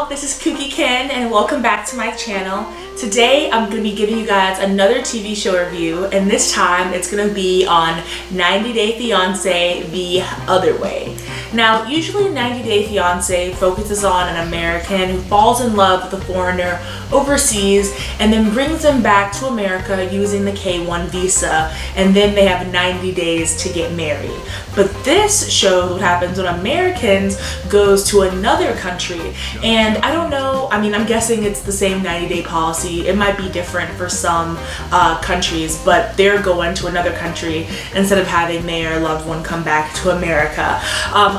y'all, this is Kooky Ken and welcome back to my channel. Today I'm going to be giving you guys another TV show review, and this time it's going to be on 90 Day Fiance the other way. Now, usually 90 Day Fiance focuses on an American who falls in love with a foreigner overseas and then brings them back to America using the K-1 visa, and then they have 90 days to get married. But this shows what happens when Americans goes to another country, and I don't know, I mean, I'm guessing it's the same 90-day policy. It might be different for some countries, but they're going to another country instead of having their loved one come back to America.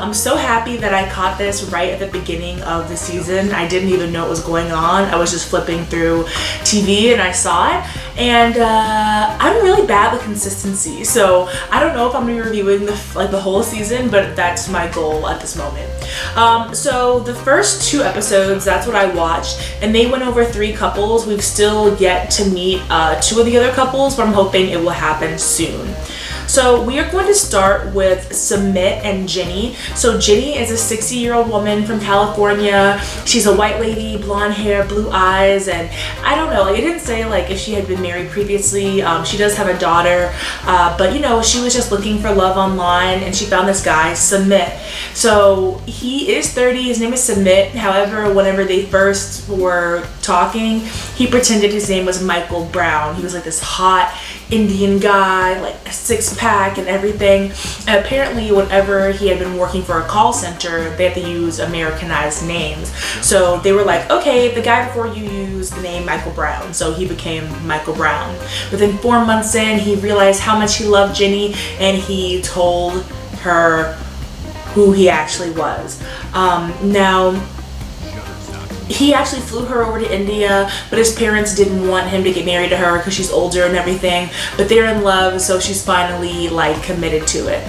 I'm so happy that I caught this right at the beginning of the season. I didn't even know what was going on. I was just flipping through TV and I saw it, and I'm really bad with consistency, so I don't know if I'm going to be reviewing the whole season, but that's my goal at this moment. So the first 2 episodes, that's what I watched, and they went over 3 couples. We've still yet to meet 2 of the other couples, but I'm hoping it will happen soon. So we are going to start with Sumit and Jenny. So Jenny is a 60-year-old woman from California. She's a white lady, blonde hair, blue eyes, and I don't know, like, it didn't say like if she had been married previously. She does have a daughter, but you know, she was just looking for love online and she found this guy, Sumit. So he is 30, his name is Sumit. However, whenever they first were talking, he pretended his name was Michael Brown. He was like this hot Indian guy, like a 6-pack and everything. And apparently whenever he had been working for a call center, they had to use Americanized names. So they were like, okay, the guy before you used the name Michael Brown. So he became Michael Brown. Within 4 months in, he realized how much he loved Jenny and he told her who he actually was. Now, he actually flew her over to India, but his parents didn't want him to get married to her because she's older and everything, but they're in love, so she's finally like committed to it.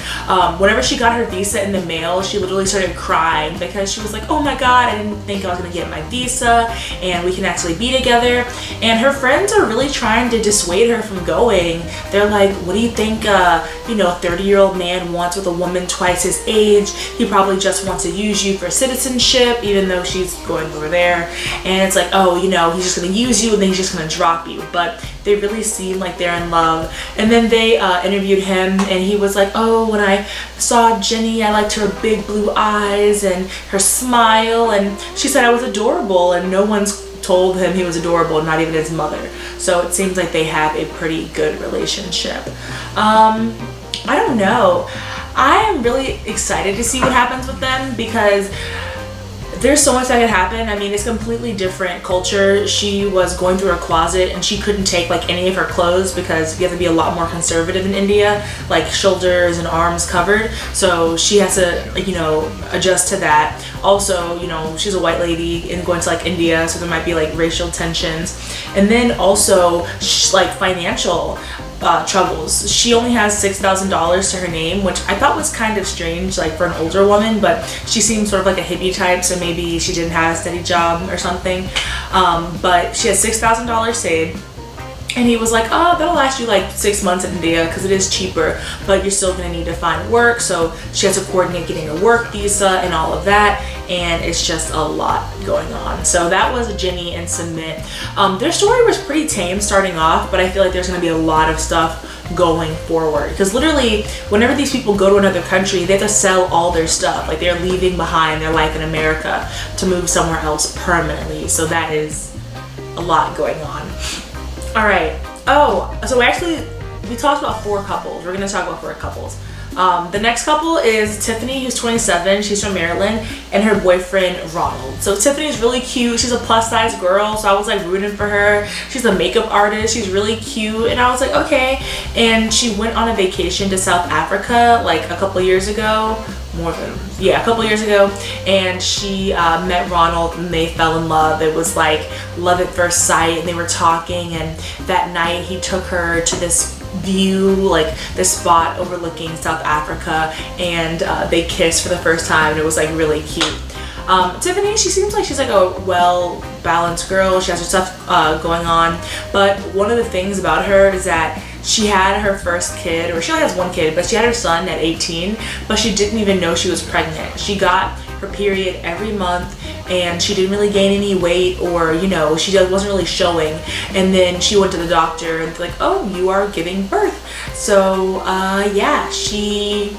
Whenever she got her visa in the mail, she literally started crying because she was like, oh my god, I didn't think I was gonna get my visa and we can actually be together. And her friends are really trying to dissuade her from going. They're like, what do you think you know, a 30-year-old man wants with a woman twice his age? He probably just wants to use you for citizenship, even though she's going over there. And it's like, oh, you know, he's just gonna use you and then he's just gonna drop you. But they really seem like they're in love. And then they interviewed him and he was like, oh, when I saw Jenny, I liked her big blue eyes and her smile, and she said I was adorable, and no one's told him he was adorable, not even his mother. So it seems like they have a pretty good relationship. I don't know, I am really excited to see what happens with them because there's so much that could happen. I mean, it's completely different culture. She was going through her closet and she couldn't take like any of her clothes because you have to be a lot more conservative in India, like shoulders and arms covered. So she has to, like, you know, adjust to that. Also, you know, she's a white lady and going to like India, so there might be like racial tensions. And then also like financial troubles. She only has $6,000 to her name, which I thought was kind of strange, like for an older woman, but she seems sort of like a hippie type, so maybe she didn't have a steady job or something. But she has $6,000 saved. And he was like, oh, that'll last you like 6 months in India because it is cheaper, but you're still gonna need to find work. So she has to coordinate getting a work visa and all of that, and it's just a lot going on. So that was Jenny and Sumit. Their story was pretty tame starting off, but I feel like there's gonna be a lot of stuff going forward because literally whenever these people go to another country, they have to sell all their stuff. Like, they're leaving behind their life in America to move somewhere else permanently. So that is a lot going on. All right. Oh, so we talked about 4 couples. We're gonna talk about 4 couples. The next couple is Tiffany, who's 27. She's from Maryland, and her boyfriend Ronald. So Tiffany's really cute. She's a plus-size girl, so I was like rooting for her. She's a makeup artist. She's really cute, and I was like, okay. And she went on a vacation to South Africa like a couple years ago. A couple years ago, and she met Ronald and they fell in love. It was like love at first sight, and they were talking, and that night he took her to this view, like this spot overlooking South Africa, and they kissed for the first time, and it was like really cute. Tiffany, she seems like she's like a well-balanced girl. She has her stuff going on, but one of the things about her is that she had her first kid, or she only has 1 kid, but she had her son at 18, but she didn't even know she was pregnant. She got her period every month, and she didn't really gain any weight, or you know, she wasn't really showing. And then she went to the doctor and they're like, oh, you are giving birth. So yeah, she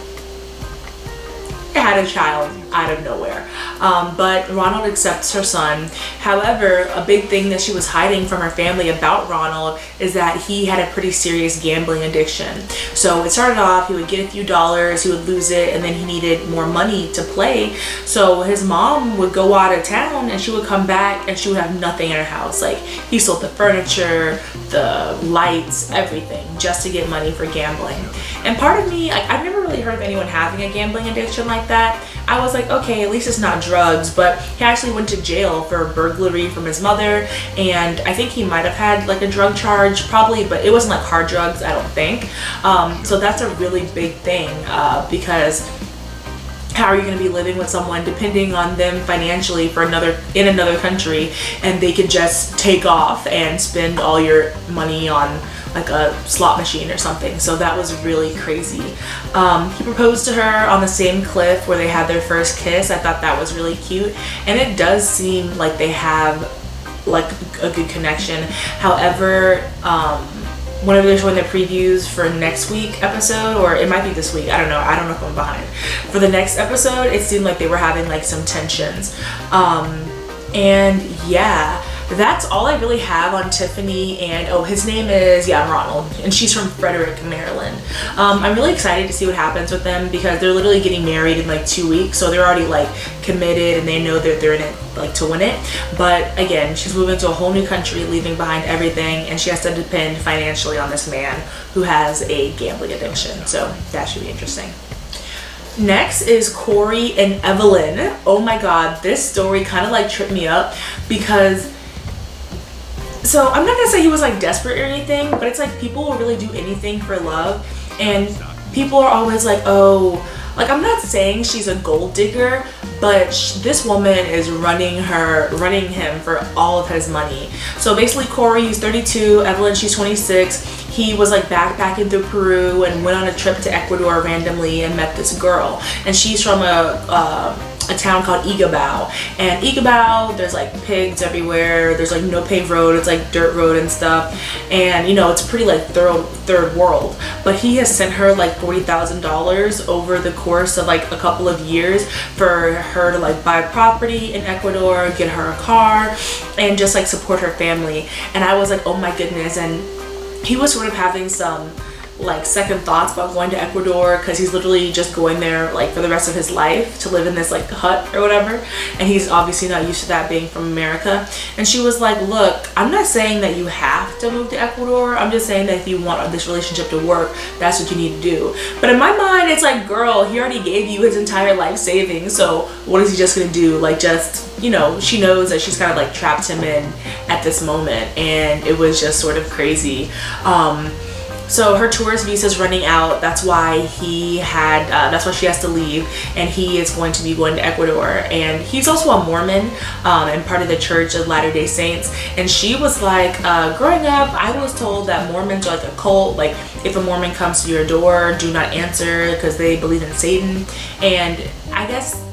had a child out of nowhere. But Ronald accepts her son. However, a big thing that she was hiding from her family about Ronald is that he had a pretty serious gambling addiction. So it started off, he would get a few dollars, he would lose it, and then he needed more money to play. So his mom would go out of town and she would come back and she would have nothing in her house. Like, he sold the furniture, the lights, everything, just to get money for gambling. And part of me, I've never really heard of anyone having a gambling addiction like that. I was like, okay, at least it's not drugs, but he actually went to jail for burglary from his mother, and I think he might have had like a drug charge probably, but it wasn't like hard drugs, I don't think. So that's a really big thing, because how are you going to be living with someone depending on them financially for in another country, and they could just take off and spend all your money on like a slot machine or something. So that was really crazy. He proposed to her on the same cliff where they had their first kiss. I thought that was really cute, and it does seem like they have like a good connection. However, whenever they're showing their previews for next week episode, or it might be this week, I don't know if I'm behind, for the next episode, it seemed like they were having like some tensions. And yeah, that's all I really have on Tiffany. And oh, his name is Ronald, and she's from Frederick, Maryland. I'm really excited to see what happens with them, because they're literally getting married in like 2 weeks, so they're already like committed and they know that they're in it like to win it. But again, she's moving to a whole new country, leaving behind everything, and she has to depend financially on this man who has a gambling addiction. So that should be interesting. Next is Corey and Evelyn. Oh my god, this story kind of like tripped me up, because so I'm not gonna say he was like desperate or anything, but it's like people will really do anything for love, and people are always like, oh, like, I'm not saying she's a gold digger, but this woman is running him for all of his money. So basically, Corey, he's 32, Evelyn, she's 26. He was like backpacking through Peru and went on a trip to Ecuador randomly and met this girl, and she's from a town called Igabao. And Igabao, there's like pigs everywhere, there's like no paved road, it's like dirt road and stuff, and you know, it's pretty like third world. But he has sent her like $40,000 over the course of like a couple of years for her to like buy property in Ecuador, get her a car, and just like support her family. And I was like, oh my goodness. And he was sort of having some like second thoughts about going to Ecuador, because he's literally just going there like for the rest of his life to live in this like hut or whatever, and he's obviously not used to that, being from America. And she was like, look, I'm not saying that you have to move to Ecuador, I'm just saying that if you want this relationship to work, that's what you need to do. But in my mind, it's like, girl, he already gave you his entire life savings, so what is he just gonna do? Like, just, you know, she knows that she's kind of like trapped him in at this moment, and it was just sort of crazy. So her tourist visa is running out. That's why she has to leave, and he is going to be going to Ecuador. And he's also a Mormon, and part of the Church of Latter-day Saints. And she was like, growing up, I was told that Mormons are like a cult. Like, if a Mormon comes to your door, do not answer, because they believe in Satan. And I guess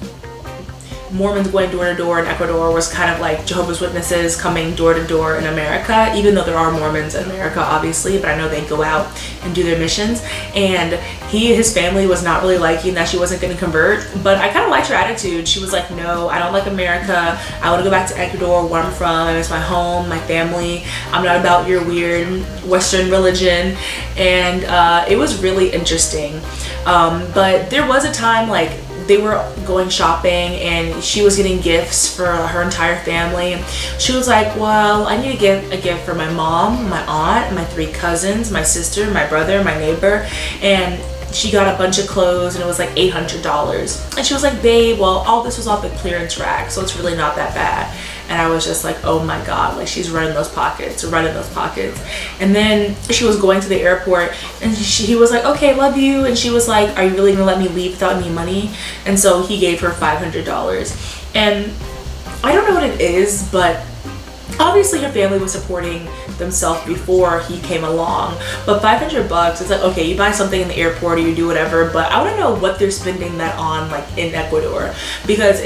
Mormons going door to door in Ecuador was kind of like Jehovah's Witnesses coming door to door in America, even though there are Mormons in America, obviously, but I know they go out and do their missions. And his family was not really liking that she wasn't going to convert, but I kind of liked her attitude. She was like, no, I don't like America. I want to go back to Ecuador, where I'm from. It's my home, my family. I'm not about your weird Western religion. And it was really interesting. But there was a time like they were going shopping and she was getting gifts for her entire family. She was like, well, I need to get a gift for my mom, my aunt, my 3 cousins, my sister, my brother, my neighbor. And she got a bunch of clothes and it was like $800. And she was like, babe, well, all this was off the clearance rack, so it's really not that bad. And I was just like, oh my god, like, she's running those pockets. And then she was going to the airport and he was like, okay, love you. And she was like, are you really gonna let me leave without any money? And so he gave her $500. And I don't know what it is, but obviously her family was supporting themselves before he came along, but $500, it's like, okay, you buy something in the airport or you do whatever, but I want to know what they're spending that on, like in Ecuador, because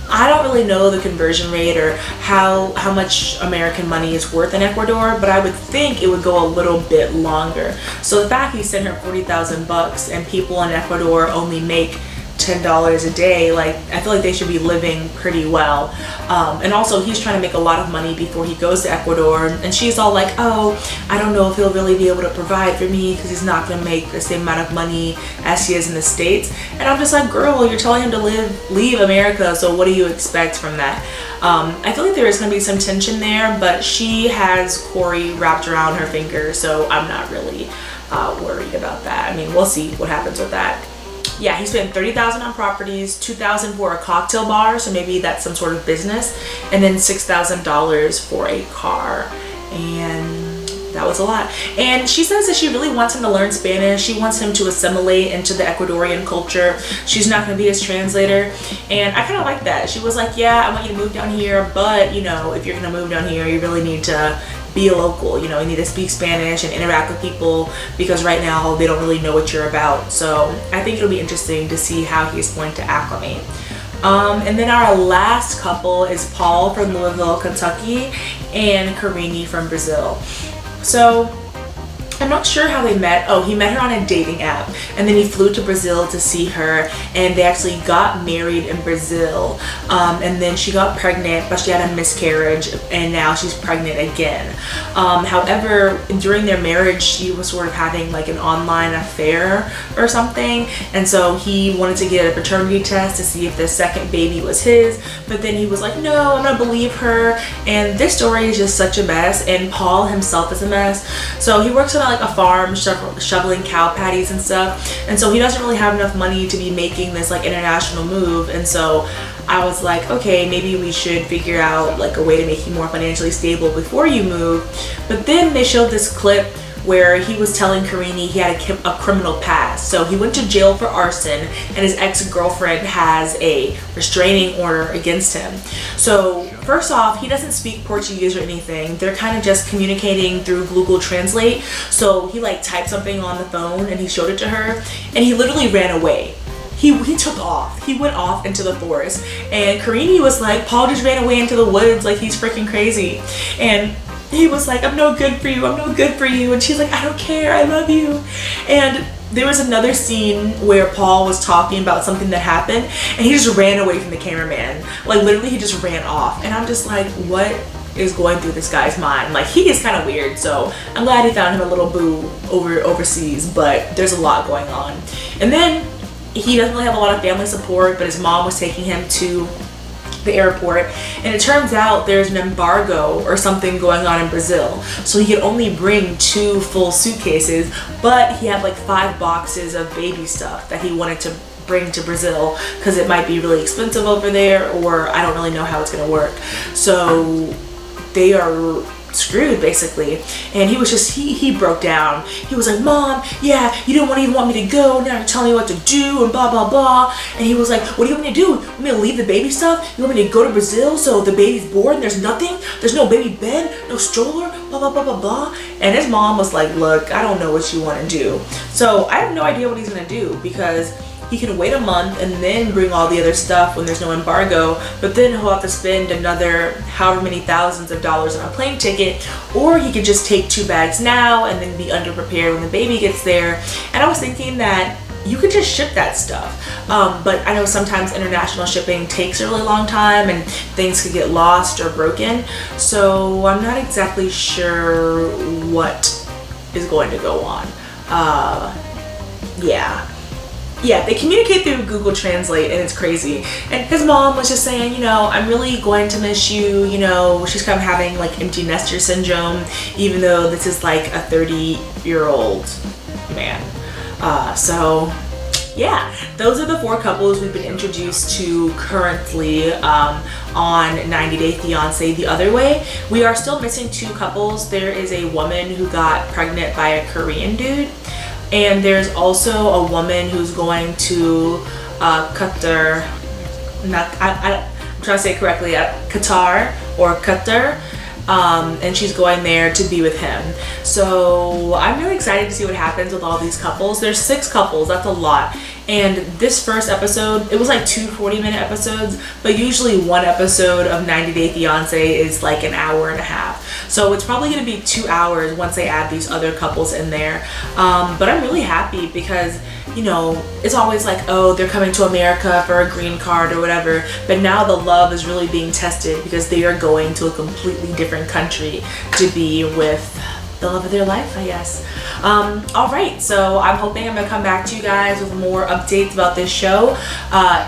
I don't really know the conversion rate or how much American money is worth in Ecuador, but I would think it would go a little bit longer. So the fact he sent her 40,000 bucks and people in Ecuador only make $10 a day, like I feel like they should be living pretty well. And also he's trying to make a lot of money before he goes to Ecuador, and she's all like, oh, I don't know if he'll really be able to provide for me because he's not going to make the same amount of money as he is in the States. And I'm just like, girl, you're telling him to leave America, so what do you expect from that? I feel like there is going to be some tension there, but she has Corey wrapped around her finger, so I'm not really worried about that. I mean, we'll see what happens with that. Yeah, he spent $30,000 on properties, $2,000 for a cocktail bar, so maybe that's some sort of business, and then $6,000 for a car, and that was a lot. And she says that she really wants him to learn Spanish. She wants him to assimilate into the Ecuadorian culture. She's not going to be his translator, and I kind of like that. She was like, yeah, I want you to move down here, but you know, if you're going to move down here, you really need to be a local, you know, you need to speak Spanish and interact with people, because right now they don't really know what you're about. So I think it'll be interesting to see how he's going to acclimate. And then our last couple is Paul from Louisville, Kentucky, and Karine from Brazil. So I'm not sure how they met. Oh, he met her on a dating app, and then he flew to Brazil to see her, and they actually got married in Brazil. And then she got pregnant, but she had a miscarriage, and now she's pregnant again. However, during their marriage, she was sort of having like an online affair or something, and so he wanted to get a paternity test to see if the second baby was his, but then he was like, no, I'm gonna believe her. And this story is just such a mess, and Paul himself is a mess. So he works on like a farm shoveling cow patties and stuff, and so he doesn't really have enough money to be making this like international move. And so I was like, okay, maybe we should figure out like a way to make you more financially stable before you move. But then they showed this clip where he was telling Karine he had a criminal past. So he went to jail for arson, and his ex-girlfriend has a restraining order against him. So first off, he doesn't speak Portuguese or anything. They're kind of just communicating through Google Translate. So he like typed something on the phone and he showed it to her, and he literally ran away. He took off. He went off into the forest, and Karine was like, Paul just ran away into the woods like he's freaking crazy. And he was like, I'm no good for you, I'm no good for you. And she's like, I don't care, I love you. And there was another scene where Paul was talking about something that happened, and he just ran away from the cameraman. Like literally he just ran off. And I'm just like, what is going through this guy's mind? Like, he is kind of weird. So I'm glad he found him a little boo overseas, but there's a lot going on. And then he doesn't really have a lot of family support, but his mom was taking him to the airport, and it turns out there's an embargo or something going on in Brazil, so he could only bring 2 full suitcases, but he had like 5 boxes of baby stuff that he wanted to bring to Brazil because it might be really expensive over there, or I don't really know how it's gonna work. So they are screwed basically. And he was just, he broke down. He was like, Mom, yeah, you didn't even want me to go, now you're telling me what to do and blah blah blah. And he was like, what do you want me to do? You want me to leave the baby stuff? You want me to go to Brazil so the baby's born and there's nothing? There's no baby bed, no stroller, blah blah blah blah blah. And his mom was like, look, I don't know what you want to do. So I have no idea what he's gonna do, because he can wait a month and then bring all the other stuff when there's no embargo, but then he'll have to spend another however many thousands of dollars on a plane ticket, or he could just take 2 bags now and then be underprepared when the baby gets there. And I was thinking that you could just ship that stuff, but I know sometimes international shipping takes a really long time and things could get lost or broken, so I'm not exactly sure what is going to go on. Yeah, they communicate through Google Translate, and it's crazy. And his mom was just saying, you know, I'm really going to miss you, you know, she's kind of having like empty nester syndrome, even though this is like a 30-year-old man. So yeah, those are the 4 couples we've been introduced to currently on 90 Day Fiance the Other Way. We are still missing 2 couples. There is a woman who got pregnant by a Korean dude, and there's also a woman who's going to Qatar, I'm trying to say it correctly, Qatar or Qatar, and she's going there to be with him. So I'm really excited to see what happens with all these couples. There's 6 couples, that's a lot. And this first episode, it was like 2 40-minute episodes, but usually one episode of 90 Day Fiance is like an hour and a half. So it's probably going to be 2 hours once they add these other couples in there. But I'm really happy because, you know, it's always like, oh, they're coming to America for a green card or whatever. But now the love is really being tested because they are going to a completely different country to be with the love of their life, I guess. All right, so I'm hoping I'm gonna come back to you guys with more updates about this show.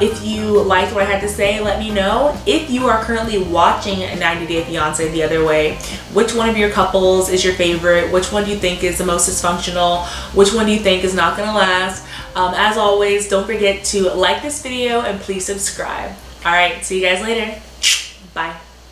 If you liked what I had to say, let me know. If you are currently watching 90 Day Fiance the other way, which one of your couples is your favorite? Which one do you think is the most dysfunctional? Which one do you think is not gonna last? As always, don't forget to like this video and please subscribe. All right, see you guys later.